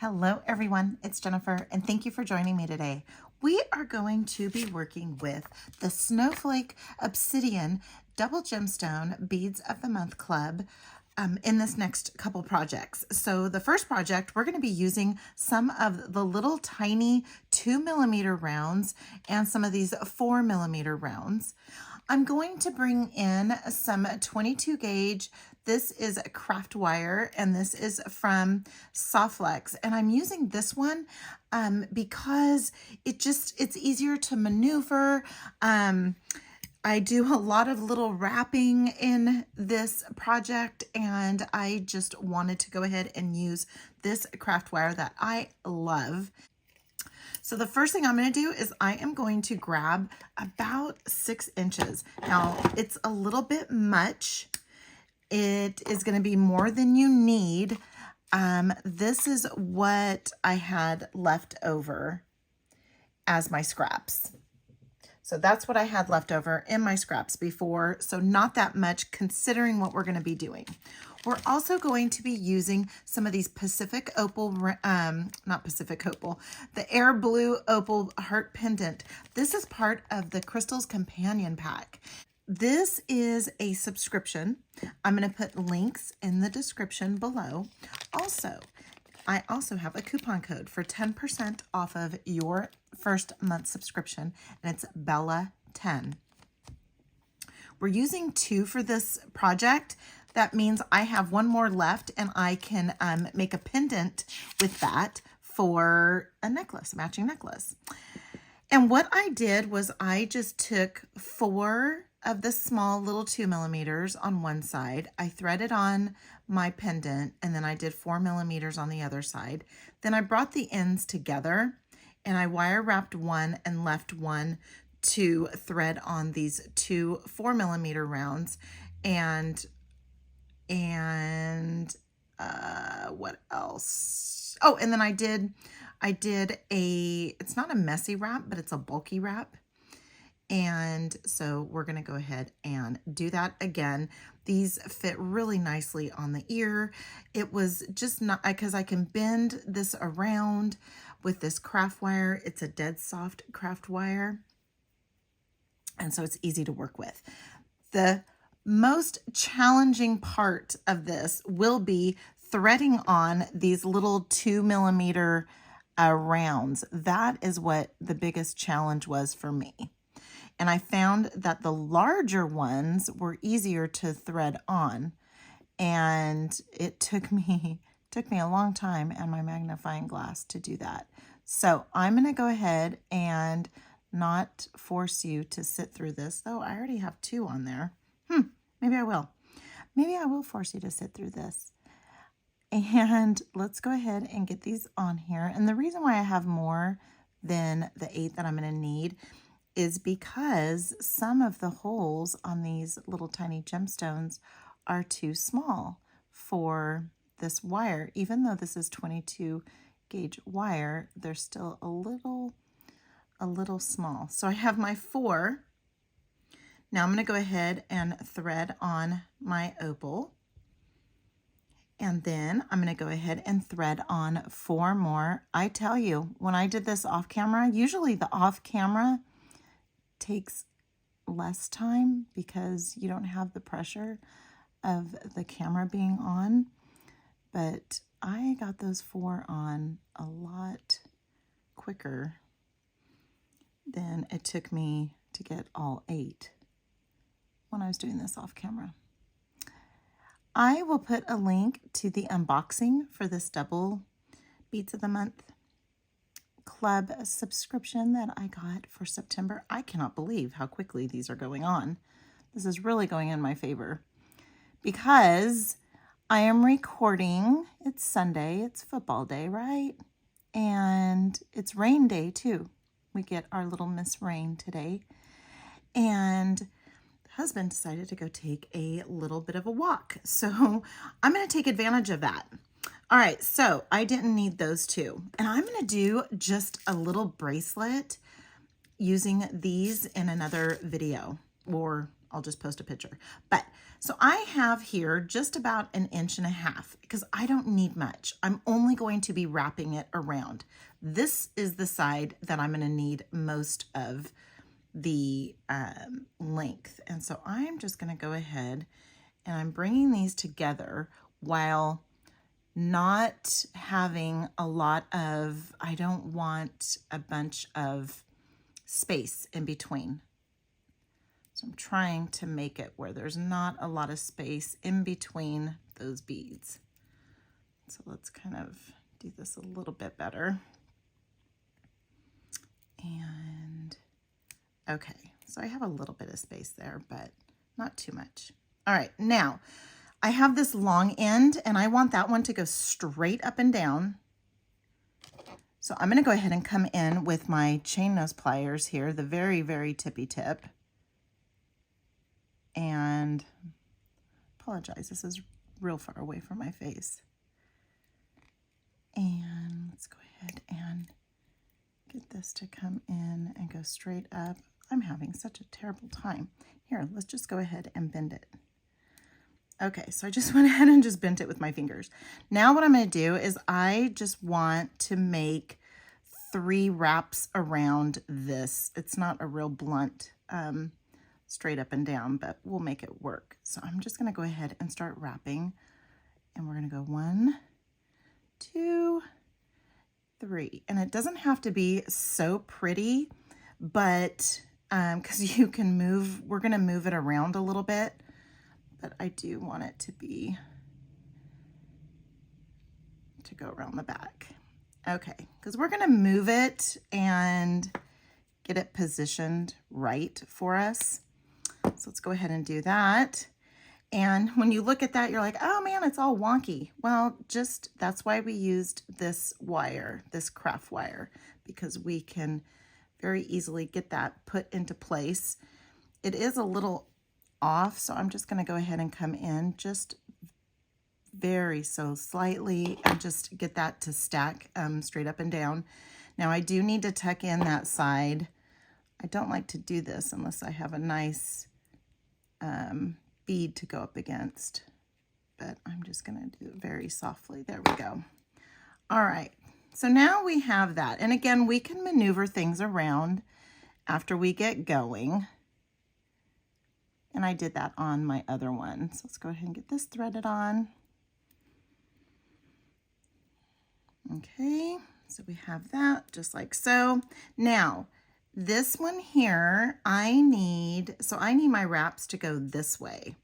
Hello everyone, it's Jennifer and thank you for joining me today. We are going to be working with the Snowflake Obsidian Double Gemstone Beads of the Month Club in this next couple projects. So the first project, we're going to be using some of the little tiny 2mm rounds and some of these 4mm rounds. I'm going to bring in some 22 gauge. This is a Craftwire and this is from Snowflake. And I'm using this one because it's easier to maneuver. I do a lot of little wrapping in this project and I just wanted to go ahead and use this Craftwire that I love. So the first thing I'm going to do is I am going to grab about 6 inches. Now it's a little bit much. It is going to be more than you need. This is what I had left over as my scraps. So that's what I had left over in my scraps before. So not that much considering what we're going to be doing. We're also going to be using some of these Pacific Opal, not Pacific Opal, the Air Blue Opal heart pendant. This is part of the Crystals Companion Pack. This is a subscription. I'm going to put links in the description below. I also have a coupon code for 10% off of your first month subscription, and it's Bella10. We're using 2 for this project. That means I have 1 more left and I can make a pendant with that for a necklace, a matching necklace. And what I did was I just took 4 of the small little 2mm on one side. I threaded on my pendant and then I did 4mm on the other side. Then I brought the ends together and I wire wrapped one and left one to thread on these 2 4mm rounds. And what else? Oh, and then I did it's not a messy wrap, but it's a bulky wrap. And so we're going to go ahead and do that again. These fit really nicely on the ear. It was just not, because I can bend this around with this Craftwire. It's a dead soft Craftwire. And so it's easy to work with. The most challenging part of this will be threading on these little 2mm rounds. That is what the biggest challenge was for me. And I found that the larger ones were easier to thread on. And it took me a long time and my magnifying glass to do that. So I'm going to go ahead and not force you to sit through this, though I already have 2 on there. Maybe I will. Maybe I will force you to sit through this. And let's go ahead and get these on here. And the reason why I have more than the 8 that I'm going to need is because some of the holes on these little tiny gemstones are too small for this wire. Even though this is 22 gauge wire, they're still a little small. So I have my 4. Now I'm going to go ahead and thread on my opal. And then I'm going to go ahead and thread on 4 more. I tell you, when I did this off camera, usually the off camera takes less time because you don't have the pressure of the camera being on. But I got those 4 on a lot quicker than it took me to get all 8 when I was doing this off camera. I will put a link to the unboxing for this double Beads of the Month Club subscription that I got for September. I cannot believe how quickly these are going on. This is really going in my favor because I am recording. It's Sunday. It's football day, right? And it's rain day too. We get our little Miss Rain today. And husband decided to go take a little bit of a walk. So I'm going to take advantage of that. All right, so I didn't need those 2. And I'm going to do just a little bracelet using these in another video, or I'll just post a picture. But so I have here just about 1.5 inches because I don't need much. I'm only going to be wrapping it around. This is the side that I'm going to need most of the length. And so I'm just going to go ahead and I'm bringing these together while not having a lot of, I don't want a bunch of space in between. So I'm trying to make it where there's not a lot of space in between those beads. So let's kind of do this a little bit better. And okay, so I have a little bit of space there, but not too much. All right, now I have this long end and I want that one to go straight up and down. So I'm going to go ahead and come in with my chain nose pliers here, the very, very tippy tip. And apologize, this is real far away from my face. And let's go ahead and get this to come in and go straight up. I'm having such a terrible time. Here, let's just go ahead and bend it. Okay, so I just went ahead and just bent it with my fingers. Now what I'm going to do is I just want to make 3 wraps around this. It's not a real blunt straight up and down, but we'll make it work. So I'm just going to go ahead and start wrapping. And we're going to go 1, 2, 3. And it doesn't have to be so pretty, but because you can move, we're going to move it around a little bit. But I do want it to be, to go around the back. Okay, because we're gonna move it and get it positioned right for us. So let's go ahead and do that. And when you look at that, you're like, oh man, it's all wonky. Well, just, that's why we used this wire, this Craftwire, because we can very easily get that put into place. It is a little off, so I'm just going to go ahead and come in just very so slightly and just get that to stack straight up and down. Now I do need to tuck in that side. I don't like to do this unless I have a nice bead to go up against, but I'm just going to do it very softly. There we go. All right, so now we have that, and again we can maneuver things around after we get going. And I did that on my other one. So let's go ahead and get this threaded on. Okay, so we have that just like so. Now, this one here, I need my wraps to go this way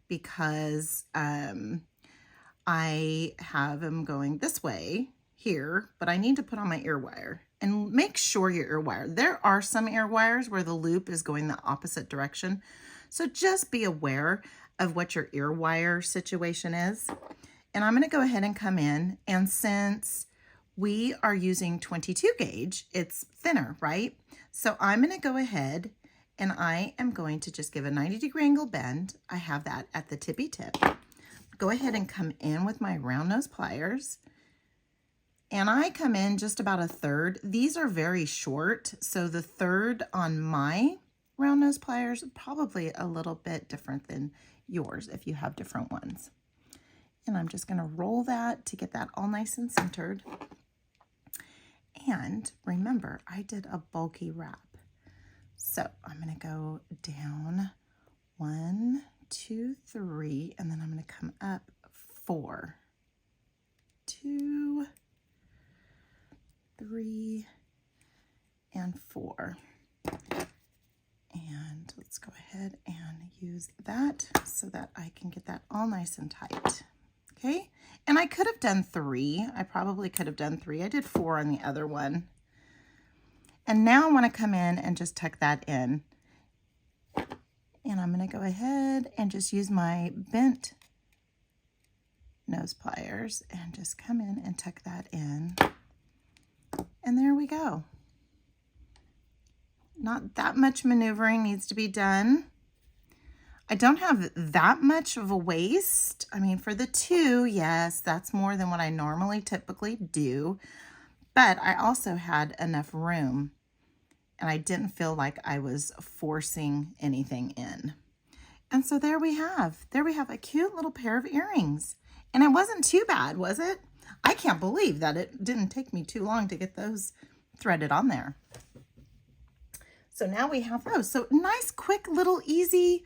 because I have them going this way here, but I need to put on my ear wire. And make sure your ear wire, there are some ear wires where the loop is going the opposite direction. So just be aware of what your ear wire situation is. And I'm going to go ahead and come in, and since we are using 22 gauge, it's thinner, right? So I'm going to go ahead and I am going to just give a 90-degree angle bend. I have that at the tippy tip. Go ahead and come in with my round nose pliers. And I come in just about 1/3. These are very short, so the 1/3 on my round nose pliers, probably a little bit different than yours if you have different ones. And I'm just going to roll that to get that all nice and centered. And remember, I did a bulky wrap. So I'm going to go down 1, 2, 3, and then I'm going to come up 4, 2, 3, and 4. And let's go ahead and use that so that I can get that all nice and tight. Okay, and I could have done 3. I probably could have done 3. I did 4 on the other one. And now I want to come in and just tuck that in. And I'm going to go ahead and just use my bent nose pliers and just come in and tuck that in. And there we go. Not that much maneuvering needs to be done. I don't have that much of a waist. I mean, for the 2, yes, that's more than what I normally typically do. But I also had enough room and I didn't feel like I was forcing anything in. And so there we have a cute little pair of earrings. And it wasn't too bad, was it? I can't believe that it didn't take me too long to get those threaded on there. So now we have those. So nice, quick, little, easy,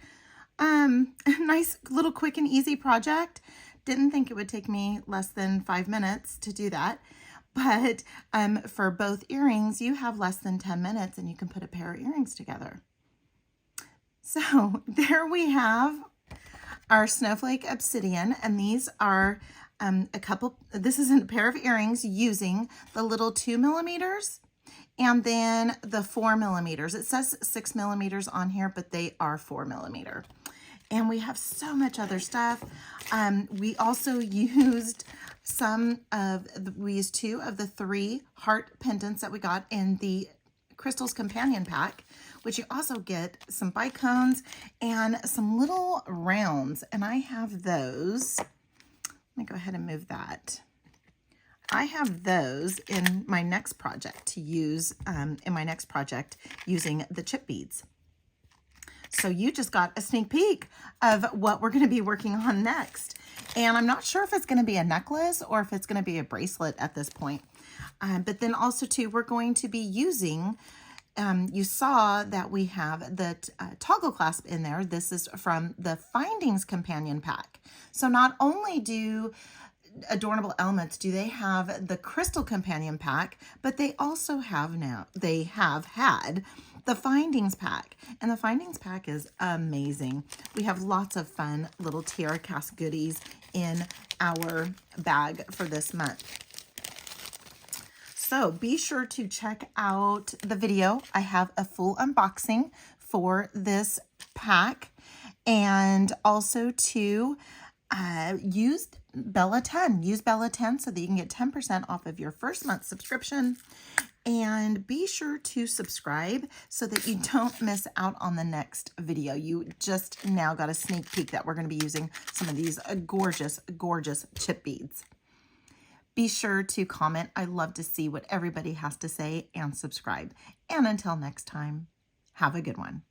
nice little quick and easy project. Didn't think it would take me less than 5 minutes to do that. But for both earrings, you have less than 10 minutes and you can put a pair of earrings together. So there we have our Snowflake Obsidian, and these are this is a pair of earrings using the little 2 millimeters and then the 4 millimeters. It says 6 millimeters on here, but they are 4 millimeter. And we have so much other stuff. We also used we used 2 of the 3 heart pendants that we got in the Crystals Companion Pack, which you also get some bicones and some little rounds. And I have those. Let me go ahead and move that. I have those in my next project to use, using the chip beads. So you just got a sneak peek of what we're going to be working on next. And I'm not sure if it's going to be a necklace or if it's going to be a bracelet at this point. But then also too, we're going to be using, you saw that we have the toggle clasp in there. This is from the Findings Companion Pack. So not only do Adornable Elements do they have the Crystal Companion Pack, but they also have had the Findings Pack. And the Findings Pack is amazing. We have lots of fun little tiara cast goodies in our bag for this month. So be sure to check out the video. I have a full unboxing for this pack, and also to use Bella 10. Use Bella 10 so that you can get 10% off of your first month subscription. And be sure to subscribe so that you don't miss out on the next video. You just now got a sneak peek that we're going to be using some of these gorgeous, gorgeous chip beads. Be sure to comment. I love to see what everybody has to say, and subscribe. And until next time, have a good one.